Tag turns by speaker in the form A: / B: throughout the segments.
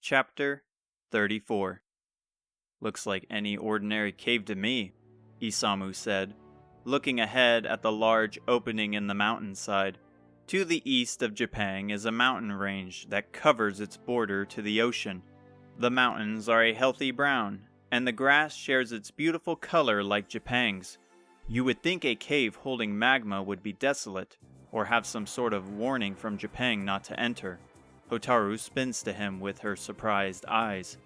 A: Chapter 34. Looks like any ordinary cave to me, Isamu said, looking ahead at the large opening in the mountainside. To the east of Japan is a mountain range that covers its border to the ocean. The mountains are a healthy brown, and the grass shares its beautiful color like Japan's. You would think a cave holding magma would be desolate, or have some sort of warning from Japan not to enter. Hotaru spins to him with her surprised eyes.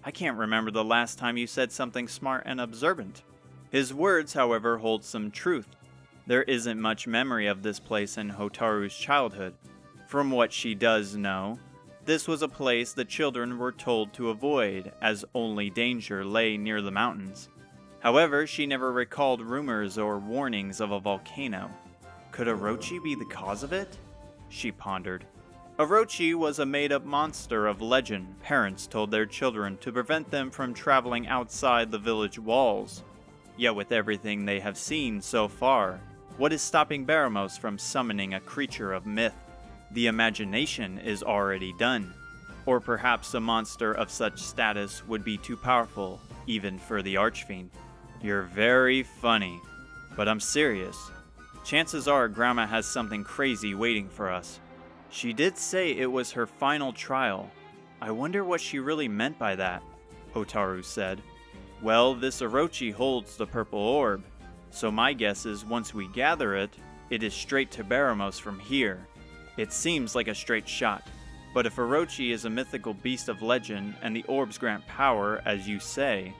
A: I can't remember the last time you said something smart and observant. His words, however, hold some truth. There isn't much memory of this place in Hotaru's childhood. From what she does know, this was a place the children were told to avoid, as only danger lay near the mountains. However, she never recalled rumors or warnings of a volcano. Could Orochi be the cause of it? She pondered. Orochi was a made-up monster of legend parents told their children to prevent them from traveling outside the village walls. Yet with everything they have seen so far, what is stopping Baramos from summoning a creature of myth? The imagination is already done. Or perhaps a monster of such status would be too powerful, even for the Archfiend. You're very funny, but I'm serious. Chances are Grandma has something crazy waiting for us. She did say it was her final trial. I wonder what she really meant by that, Hotaru said. Well, this Orochi holds the purple orb, so my guess is once we gather it, it is straight to Baramos from here. It seems like a straight shot, but if Orochi is a mythical beast of legend and the orbs grant power, as you say,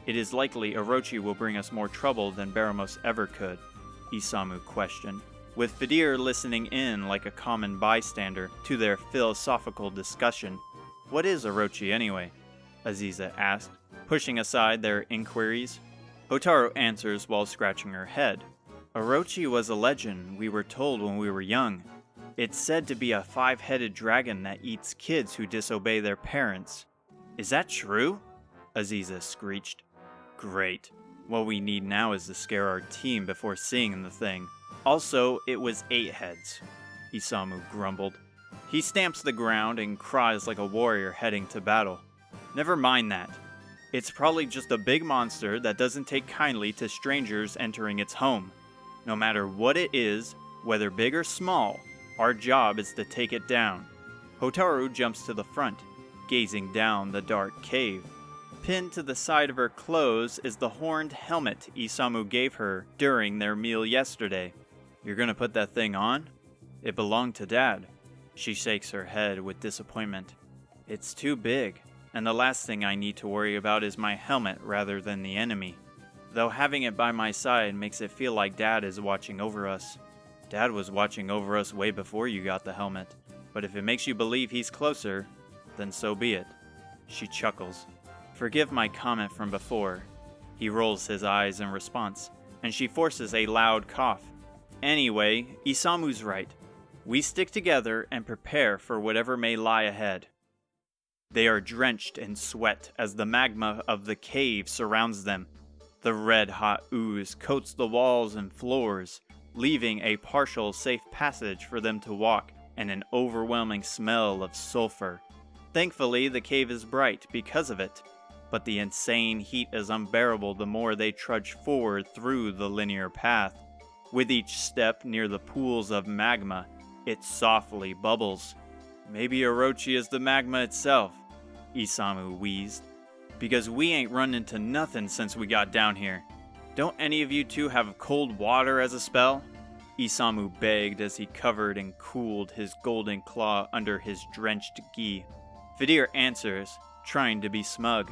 A: it is likely Orochi will bring us more trouble than Baramos ever could, Isamu questioned, with Fedir listening in like a common bystander to their philosophical discussion. What is Orochi anyway? Aziza asked, pushing aside their inquiries. Hotaru answers while scratching her head. Orochi was a legend we were told when we were young. It's said to be a 5-headed dragon that eats kids who disobey their parents. Is that true? Aziza screeched. Great. What we need now is to scare our team before seeing the thing. Also, it was 8 heads, Isamu grumbled. He stamps the ground and cries like a warrior heading to battle. Never mind that. It's probably just a big monster that doesn't take kindly to strangers entering its home. No matter what it is, whether big or small, our job is to take it down. Hotaru jumps to the front, gazing down the dark cave. Pinned to the side of her clothes is the horned helmet Isamu gave her during their meal yesterday. You're gonna put that thing on? It belonged to Dad. She shakes her head with disappointment. It's too big, and the last thing I need to worry about is my helmet rather than the enemy. Though having it by my side makes it feel like Dad is watching over us. Dad was watching over us way before you got the helmet, but if it makes you believe he's closer, then so be it. She chuckles. Forgive my comment from before. He rolls his eyes in response, and she forces a loud cough. Anyway, Isamu's right. We stick together and prepare for whatever may lie ahead. They are drenched in sweat as the magma of the cave surrounds them. The red-hot ooze coats the walls and floors, leaving a partial safe passage for them to walk and an overwhelming smell of sulfur. Thankfully, the cave is bright because of it, but the insane heat is unbearable the more they trudge forward through the linear path. With each step near the pools of magma, it softly bubbles. Maybe Orochi is the magma itself, Isamu wheezed. Because we ain't run into nothing since we got down here. Don't any of you two have cold water as a spell? Isamu begged as he covered and cooled his golden claw under his drenched gi. Fedir answers, trying to be smug,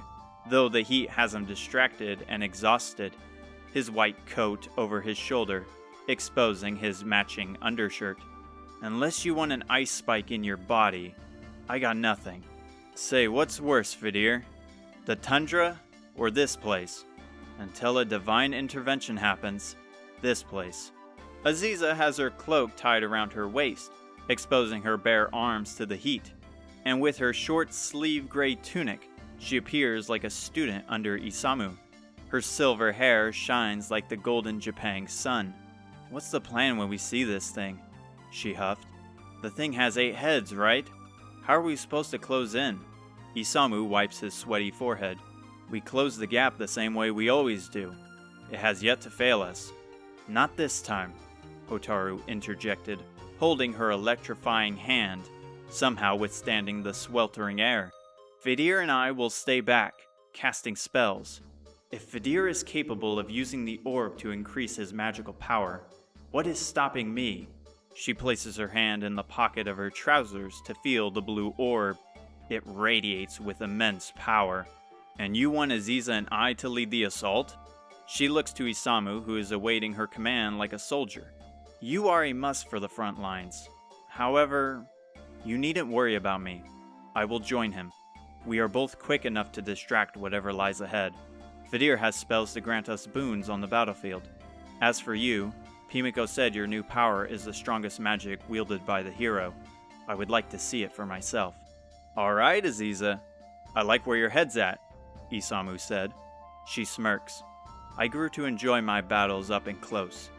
A: though the heat has him distracted and exhausted. His white coat over his shoulder, exposing his matching undershirt. Unless you want an ice spike in your body, I got nothing. Say, what's worse, Fedir? The tundra or this place? Until a divine intervention happens, this place. Aziza has her cloak tied around her waist, exposing her bare arms to the heat, and with her short sleeve gray tunic, she appears like a student under Isamu. Her silver hair shines like the golden Japan sun. What's the plan when we see this thing? She huffed. The thing has 8 heads, right? How are we supposed to close in? Isamu wipes his sweaty forehead. We close the gap the same way we always do. It has yet to fail us. Not this time, Hotaru interjected, holding her electrifying hand, somehow withstanding the sweltering air. Fedir and I will stay back, casting spells. If Fedir is capable of using the orb to increase his magical power, what is stopping me? She places her hand in the pocket of her trousers to feel the blue orb. It radiates with immense power. And you want Aziza and I to lead the assault? She looks to Isamu, who is awaiting her command like a soldier. You are a must for the front lines. However, you needn't worry about me. I will join him. We are both quick enough to distract whatever lies ahead. Fedir has spells to grant us boons on the battlefield. As for you, Pimiko said your new power is the strongest magic wielded by the hero. I would like to see it for myself. Alright, Aziza. I like where your head's at, Isamu said. She smirks. I grew to enjoy my battles up and close.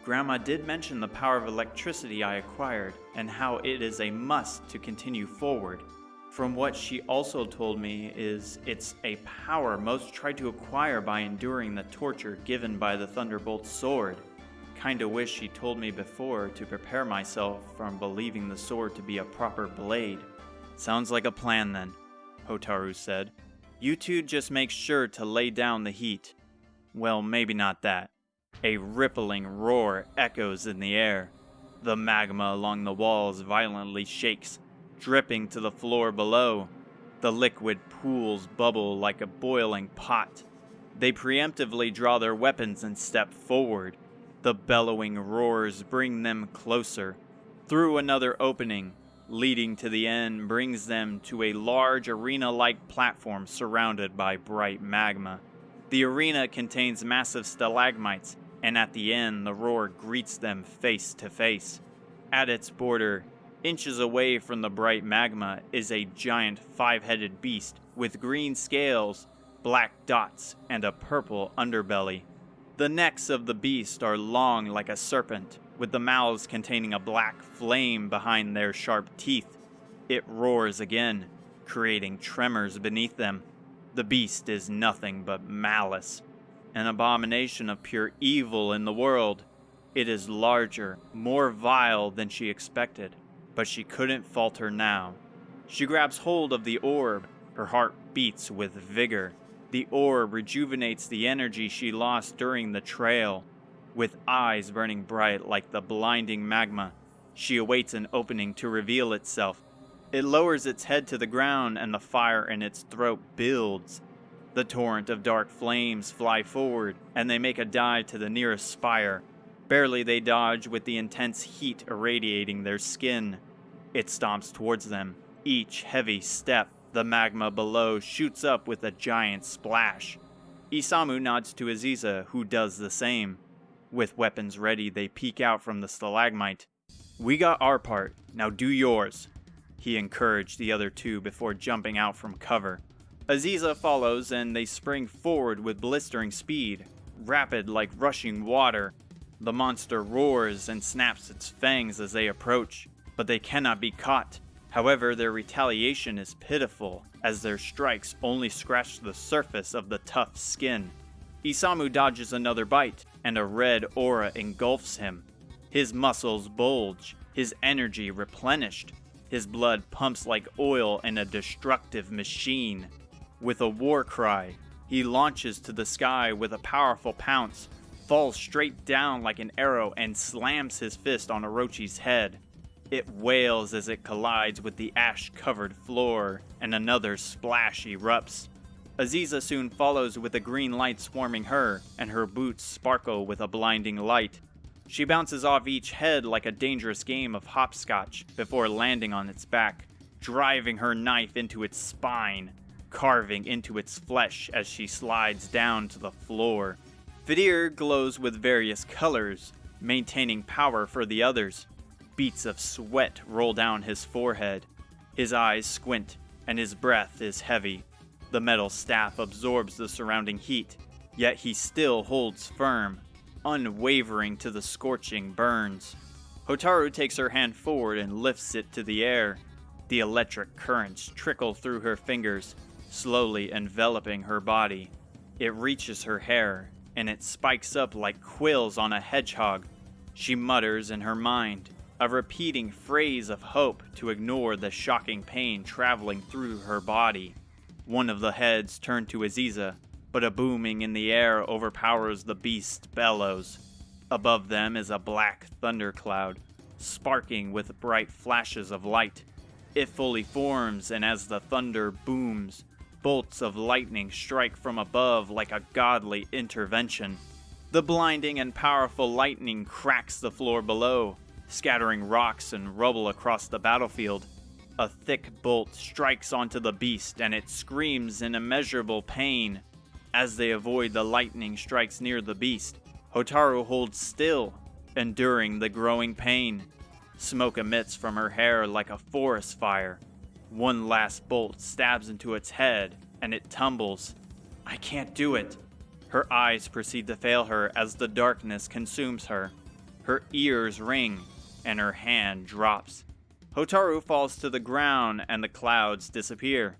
A: Grandma did mention the power of electricity I acquired and how it is a must to continue forward. From what she also told me is it's a power most try to acquire by enduring the torture given by the Thunderbolt's sword. Kinda wish she told me before to prepare myself from believing the sword to be a proper blade. Sounds like a plan then, Hotaru said. You two just make sure to lay down the heat. Well, maybe not that. A rippling roar echoes in the air. The magma along the walls violently shakes, dripping to the floor below. The liquid pools bubble like a boiling pot. They preemptively draw their weapons and step forward. The bellowing roars bring them closer. Through another opening, leading to the end, brings them to a large arena-like platform surrounded by bright magma. The arena contains massive stalagmites, and at the end, the roar greets them face to face. At its border, inches away from the bright magma, is a giant five-headed beast with green scales, black dots, and a purple underbelly. The necks of the beast are long like a serpent, with the mouths containing a black flame behind their sharp teeth. It roars again, creating tremors beneath them. The beast is nothing but malice, an abomination of pure evil in the world. It is larger, more vile than she expected, but she couldn't falter now. She grabs hold of the orb. Her heart beats with vigor. The orb rejuvenates the energy she lost during the trail. With eyes burning bright like the blinding magma, she awaits an opening to reveal itself. It lowers its head to the ground and the fire in its throat builds. The torrent of dark flames fly forward, and they make a dive to the nearest spire. Barely they dodge with the intense heat irradiating their skin. It stomps towards them. Each heavy step, the magma below shoots up with a giant splash. Isamu nods to Aziza, who does the same. With weapons ready, they peek out from the stalagmite. We got our part, now do yours, he encouraged the other two before jumping out from cover. Aziza follows and they spring forward with blistering speed, rapid like rushing water. The monster roars and snaps its fangs as they approach, but they cannot be caught. However, their retaliation is pitiful, as their strikes only scratch the surface of the tough skin. Isamu dodges another bite, and a red aura engulfs him. His muscles bulge, his energy replenished. His blood pumps like oil in a destructive machine. With a war cry, he launches to the sky with a powerful pounce, falls straight down like an arrow, and slams his fist on Orochi's head. It wails as it collides with the ash-covered floor, and another splash erupts. Aziza soon follows with a green light swarming her, and her boots sparkle with a blinding light. She bounces off each head like a dangerous game of hopscotch before landing on its back, driving her knife into its spine, carving into its flesh as she slides down to the floor. Fedir glows with various colors, maintaining power for the others. Beads of sweat roll down his forehead. His eyes squint, and his breath is heavy. The metal staff absorbs the surrounding heat, yet he still holds firm, unwavering to the scorching burns. Hotaru takes her hand forward and lifts it to the air. The electric currents trickle through her fingers, slowly enveloping her body. It reaches her hair, and it spikes up like quills on a hedgehog. She mutters in her mind, a repeating phrase of hope to ignore the shocking pain traveling through her body. One of the heads turn to Aziza, but a booming in the air overpowers the beast's bellows. Above them is a black thundercloud, sparking with bright flashes of light. It fully forms, and as the thunder booms, bolts of lightning strike from above like a godly intervention. The blinding and powerful lightning cracks the floor below, scattering rocks and rubble across the battlefield. A thick bolt strikes onto the beast, and it screams in immeasurable pain. As they avoid the lightning strikes near the beast, Hotaru holds still, enduring the growing pain. Smoke emits from her hair like a forest fire. One last bolt stabs into its head, and it tumbles. I can't do it. Her eyes proceed to fail her as the darkness consumes her. Her ears ring, and her hand drops. Hotaru falls to the ground, and the clouds disappear.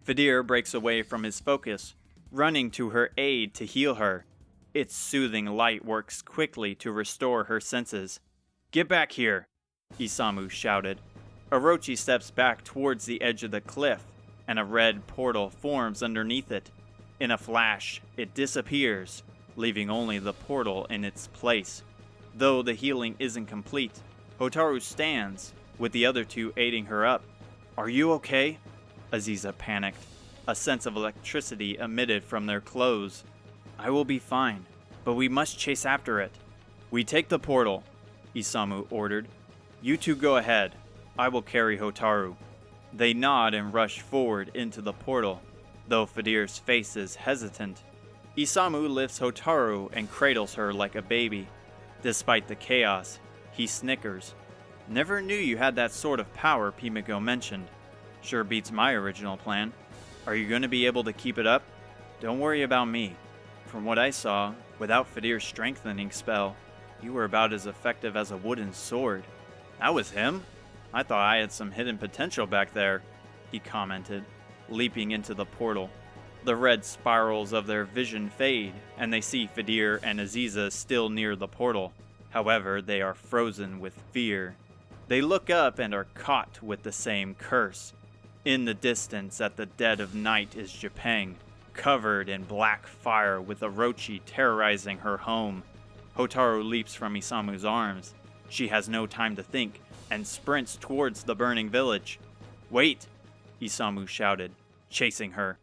A: Fedir breaks away from his focus, running to her aid to heal her. Its soothing light works quickly to restore her senses. Get back here, Isamu shouted. Orochi steps back towards the edge of the cliff, and a red portal forms underneath it. In a flash, it disappears, leaving only the portal in its place. Though the healing isn't complete, Hotaru stands, with the other two aiding her up. Are you okay? Aziza panicked. A sense of electricity emitted from their clothes. I will be fine, but we must chase after it. We take the portal, Isamu ordered. You two go ahead. I will carry Hotaru. They nod and rush forward into the portal, though Fedir's face is hesitant. Isamu lifts Hotaru and cradles her like a baby. Despite the chaos, he snickers. Never knew you had that sort of power Pimiko mentioned. Sure beats my original plan. Are you going to be able to keep it up? Don't worry about me. From what I saw, without Fedir's strengthening spell, you were about as effective as a wooden sword. That was him? I thought I had some hidden potential back there, he commented, leaping into the portal. The red spirals of their vision fade, and they see Fedir and Aziza still near the portal. However, they are frozen with fear. They look up and are caught with the same curse. In the distance at the dead of night is Japan, covered in black fire with Orochi terrorizing her home. Hotaru leaps from Isamu's arms. She has no time to think and sprints towards the burning village. Wait, Isamu shouted, chasing her.